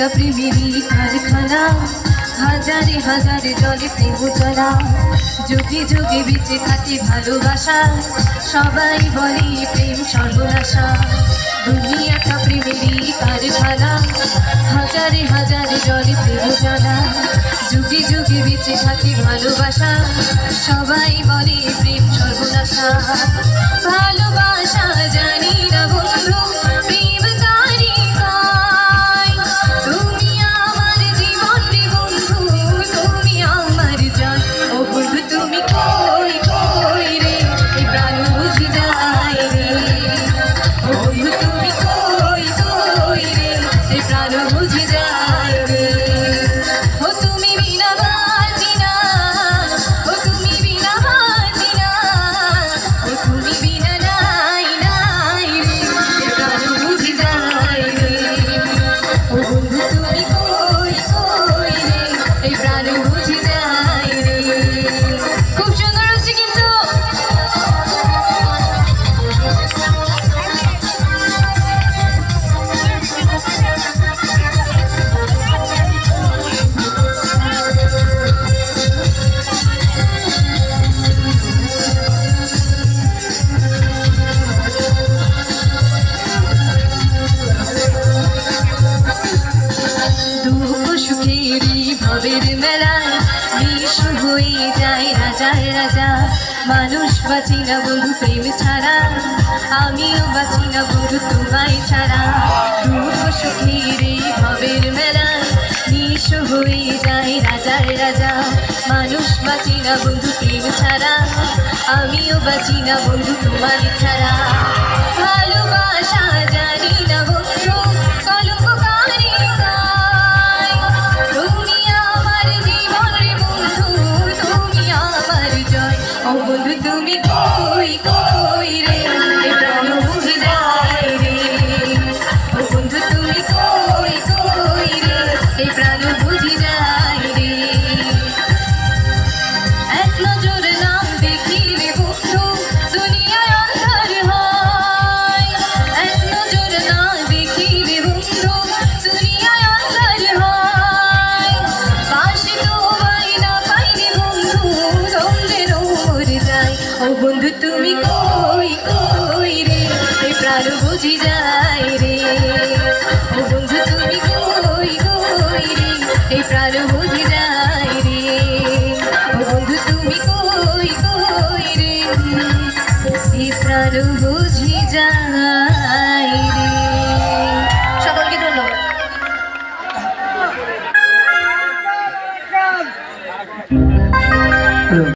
একটা প্রেমেরই কারখানা, হাজারে হাজারে জলে প্রেম চলা, যুগে যুগে বেঁচে থাকে ভালোবাসা, সবাই বলে প্রেম সর্বনাশা। দুনিয়াটা প্রেমেরই কারখানা, হাজারে হাজারে জলে প্রেম চলা, যুগে যুগে বেঁচে থাকে ভালোবাসা, সবাই বলে প্রেম সর্বনাশা। ভালোবাসা জানি না বন্ধু প্রেম কারিকায়, তুমি আমার জীবন রে বন্ধু, তুমি আমার জান। ও বন্ধু তুমি কই কই রে, এই প্রাণ বুঝি যায় রে। ও বন্ধু তুমি কই কই রে, এই প্রাণ বুঝি যায় রে। ও তুমি বিনা বাঁচি না, ও তুমি বিনা বাঁচি না, ও তুমি বিনা নাই নাই রে, এই প্রাণ বুঝি যায় রে। ও বন্ধু তুমি কই কই রে, এই প্রাণ বুঝি যায় রে। খুব সুন্দর হচ্ছে কিন্তু। দুঃখ সুখেরই ভবের মেলায় বিষ হয়ে যায় রাজায় রাজা। মানুষ বাঁচি না বন্ধু প্রেম ছাড়া, আমিও বাঁচি না বন্ধু তোমায় ছাড়া। দুঃখ সুখেরই ভবের মেলায় বিষ হয়ে যায় রাজায় রাজা। মানুষ বাঁচি না বন্ধু প্রেম ছাড়া, আমিও বাঁচি না বন্ধু তোমায় ছাড়া। ভালোবাসা জানি না বন্ধু কলঙ্ককারী গায়, তুমি আমার জীবন রে বন্ধু, তুমি আমার জয়। ও বন্ধু তুমি কই কই রে, এ প্রাণ বুঝি যায় রে। ও বন্ধু তুমি কই কই রে, এই প্রাণ বুঝি যায় রে। এক নজর নাম দেখিলে বন্ধু দুনিয়ায় অন্ধার হয়, এক নজর না দেখিলে বন্ধু দুনিয়ায় অন্ধার হয়। পাশে তোমায় না পাইলে বন্ধু দ্বন্দ্বেরও মরে যায়। ও বন্ধু তুমি কই কই রে, এই প্রাণ বুঝি যায় রে। ও বন্ধু তুমি কই কই রে, এই প্রাণ বুঝি যায় রে। ও বন্ধু তুমি কই কই রে, এই প্রাণ বুঝি যায় রে।